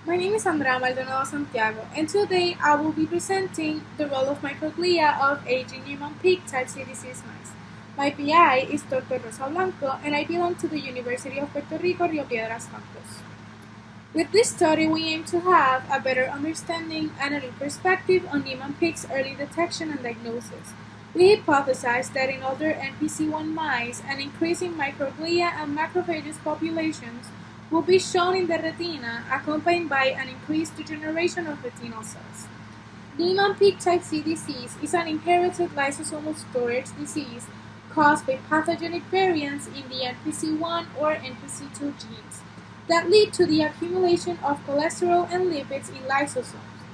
My name is Andrea Maldonado Santiago, and today I will be presenting the role of microglia of aging Niemann pig type C disease mice. My PI is Dr. Rosa Blanco, and I belong to the University of Puerto Rico, Rio Piedras Campus. With this study, we aim to have a better understanding and a new perspective on Niemann pig's early detection and diagnosis. We hypothesized that in older NPC1 mice, an increase in microglia and macrophages populations will be shown in the retina, accompanied by an increased degeneration of retinal cells. Niemann pig type C disease is an inherited lysosomal storage disease caused by pathogenic variants in the NPC1 or NPC2 genes that lead to the accumulation of cholesterol and lipids in lysosomes.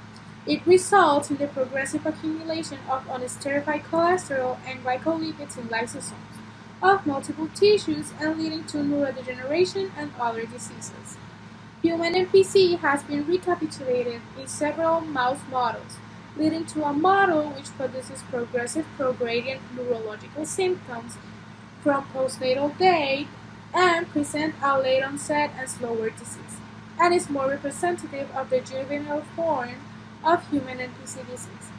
It results in the progressive accumulation of unesterified cholesterol and glycolipids in lysosomes of multiple tissues and leading to neurodegeneration and other diseases. Human NPC has been recapitulated in several mouse models, leading to a model which produces progressive progradient neurological symptoms from postnatal date and present a late onset and slower disease, and is more representative of the juvenile form of human NPC disease.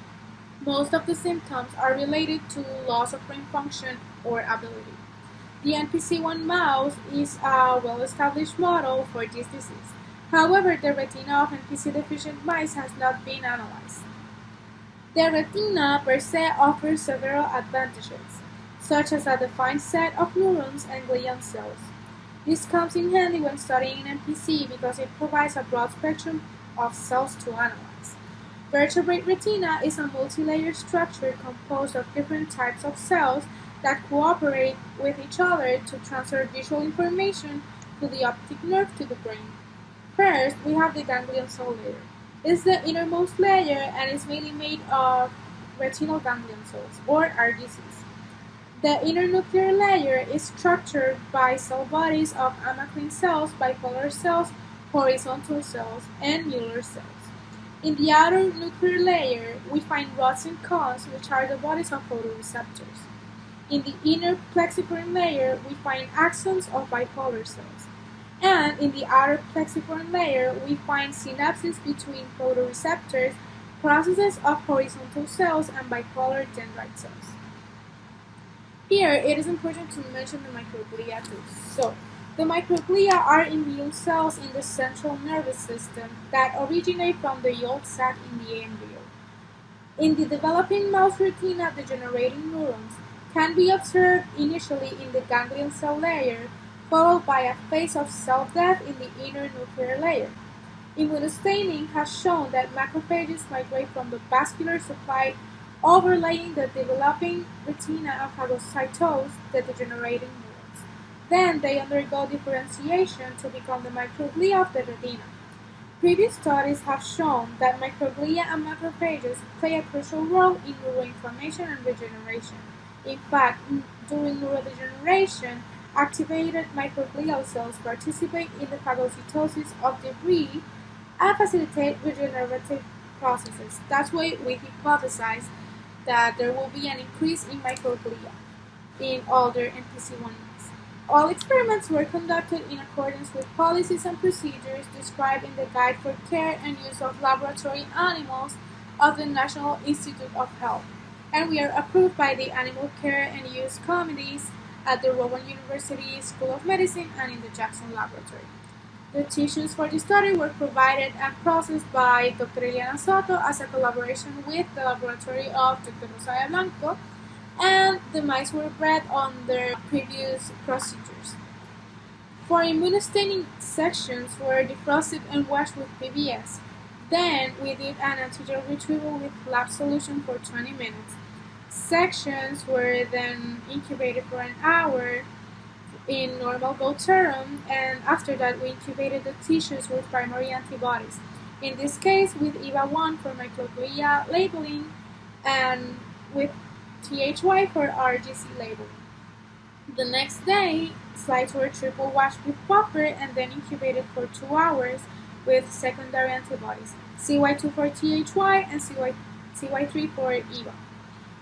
Most of the symptoms are related to loss of brain function or ability. The NPC1 mouse is a well-established model for this disease. However, the retina of NPC-deficient mice has not been analyzed. The retina per se offers several advantages, such as a defined set of neurons and glial cells. This comes in handy when studying NPC because it provides a broad spectrum of cells to analyze. Vertebrate retina is a multi-layered structure composed of different types of cells that cooperate with each other to transfer visual information to the optic nerve to the brain. First, we have the ganglion cell layer. It's the innermost layer and is mainly made of retinal ganglion cells, or RGCs. The inner nuclear layer is structured by cell bodies of amacrine cells, bipolar cells, horizontal cells, and Mueller cells. In the outer nuclear layer, we find rods and cones, which are the bodies of photoreceptors. In the inner plexiform layer, we find axons of bipolar cells. And in the outer plexiform layer, we find synapses between photoreceptors, processes of horizontal cells, and bipolar dendrite cells. Here, it is important to mention the microglia too. So, the microglia are immune cells in the central nervous system that originate from the yolk sac in the embryo. In the developing mouse retina, degenerating neurons can be observed initially in the ganglion cell layer, followed by a phase of cell death in the inner nuclear layer. Immunostaining has shown that macrophages migrate from the vascular supply overlaying the developing retina and phagocytose the degenerating neurons. Then they undergo differentiation to become the microglia of the retina. Previous studies have shown that microglia and macrophages play a crucial role in neuroinflammation and regeneration. In fact, during neurodegeneration, activated microglial cells participate in the phagocytosis of debris and facilitate regenerative processes. That's why we hypothesize that there will be an increase in microglia in older NPC1 mice. All experiments were conducted in accordance with policies and procedures described in the Guide for Care and Use of Laboratory Animals of the National Institute of Health, and we are approved by the Animal Care and Use Committees at the Rowan University School of Medicine and in the Jackson Laboratory. The tissues for the study were provided and processed by Dr. Eliana Soto as a collaboration with the laboratory of Dr. Rosa Blanco, and the mice were bred under previous procedures. For immunostaining sections were defrosted and washed with PBS. Then we did an antigen retrieval with lab solution for 20 minutes. Sections were then incubated for an hour in normal Goterum, and after that we incubated the tissues with primary antibodies, in this case with EVA1 for microglia labeling and with THY for RGC labeling. The next day, slides were triple washed with buffer and then incubated for 2 hours with secondary antibodies, CY2 for THY and CY3 for EVA.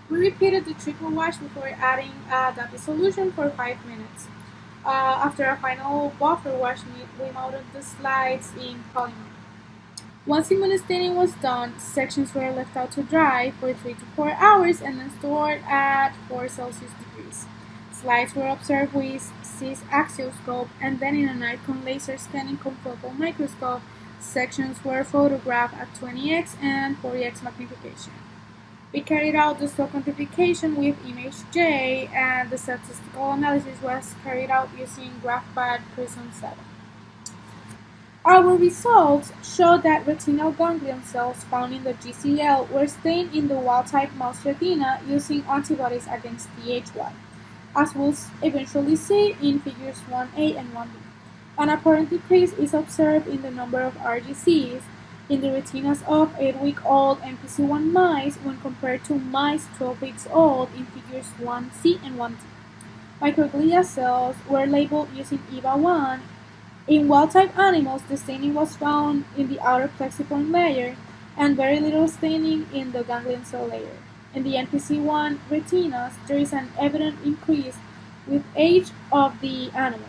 We repeated the triple wash before adding a DAPI solution for 5 minutes. After a final buffer wash, we mounted the slides in polymer. Once immunostaining was done, sections were left out to dry for 3 to 4 hours and then stored at 4 Celsius degrees. Slides were observed with cis-axioscope, and then in an icon laser scanning confocal microscope, sections were photographed at 20x and 40x magnification. We carried out the slope quantification with image J, and the statistical analysis was carried out using GraphPad Prism 7. Our results show that retinal ganglion cells found in the GCL were stained in the wild-type mouse retina using antibodies against THY, as we'll eventually see in figures 1a and 1b. An apparent decrease is observed in the number of RGCs in the retinas of 8-week-old NPC1 mice when compared to mice 12 weeks old in figures 1c and 1d. Microglia cells were labeled using EVA1. In wild-type animals, the staining was found in the outer plexiform layer and very little staining in the ganglion cell layer. In the NPC1 retinas, there is an evident increase with age of the animal.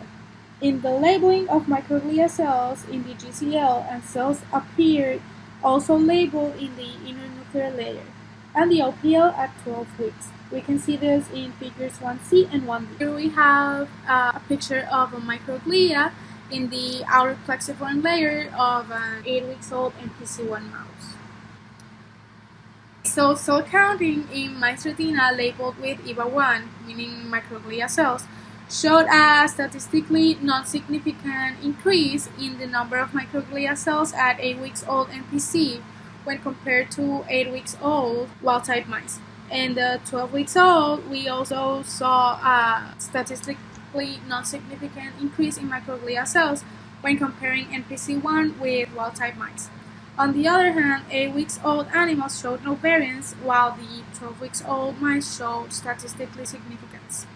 In the labeling of microglia cells in the GCL, and cells appeared also labeled in the inner nuclear layer, and the OPL at 12 weeks. We can see this in figures 1c and 1d. Here we have a picture of a microglia in the outer plexiform layer of an 8-week-old NPC1 mouse. So cell counting in mice retina labeled with EVA1, meaning microglia cells, showed a statistically non-significant increase in the number of microglia cells at 8-week-old NPC when compared to 8-week-old wild-type mice. In the 12-week-old, we also saw a statistically non-significant increase in microglia cells when comparing NPC1 with wild-type mice. On the other hand, 8-week-old animals showed no variance, while the 12-week-old mice showed statistically significance.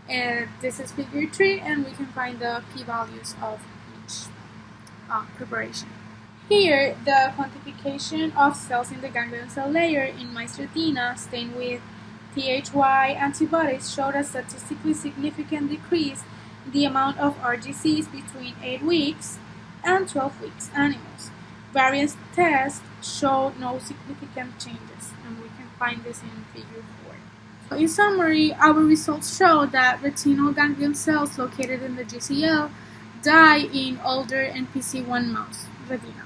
And this is figure 3, and we can find the p-values of each preparation. Here, the quantification of cells in the ganglion cell layer in mice retina stained with THY antibodies showed a statistically significant decrease in the amount of RGCs between 8 weeks and 12 weeks animals. Variance tests showed no significant changes, and we can find this in figure 4. In summary, our results show that retinal ganglion cells located in the GCL die in older NPC1 mouse retina.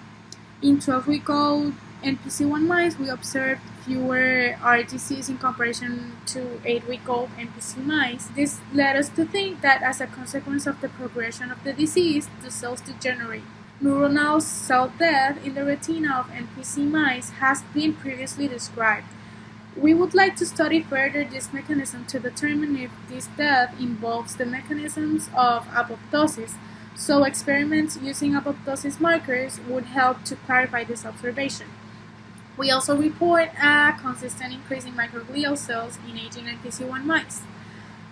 In 12-week-old NPC1 mice, we observed fewer RGCs in comparison to 8-week-old NPC mice. This led us to think that as a consequence of the progression of the disease, the cells degenerate. Neuronal cell death in the retina of NPC mice has been previously described. We would like to study further this mechanism to determine if this death involves the mechanisms of apoptosis, so experiments using apoptosis markers would help to clarify this observation. We also report a consistent increase in microglial cells in aging NPC1 mice.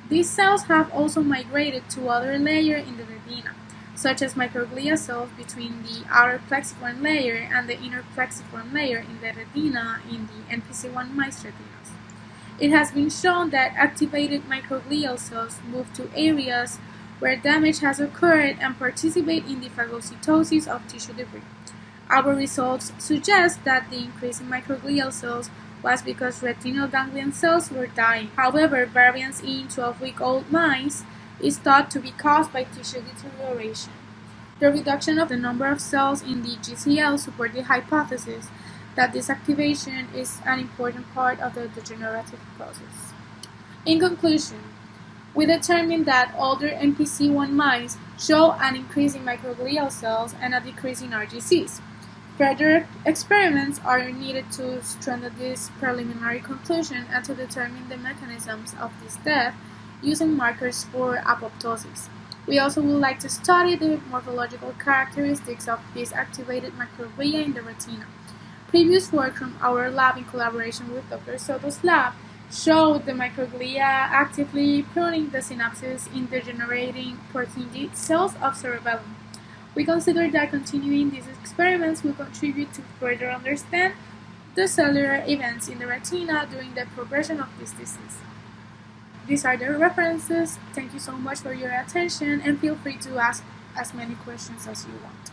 These cells have also migrated to other layers in the retina, such as microglia cells between the outer plexiform layer and the inner plexiform layer in the retina in the NPC1 mice retinas. It has been shown that activated microglial cells move to areas where damage has occurred and participate in the phagocytosis of tissue debris. Our results suggest that the increase in microglial cells was because retinal ganglion cells were dying. However, variance in 12-week-old mice is thought to be caused by tissue deterioration. The reduction of the number of cells in the GCL support the hypothesis that this activation is an important part of the degenerative process. In conclusion, we determined that older NPC1 mice show an increase in microglial cells and a decrease in RGCs. Further experiments are needed to strengthen this preliminary conclusion and to determine the mechanisms of this death using markers for apoptosis. We also would like to study the morphological characteristics of these activated microglia in the retina. Previous work from our lab in collaboration with Dr. Soto's lab showed the microglia actively pruning the synapses in degenerating Purkinje cells of cerebellum. We consider that continuing these experiments will contribute to further understand the cellular events in the retina during the progression of this disease. These are the references. Thank you so much for your attention, and feel free to ask as many questions as you want.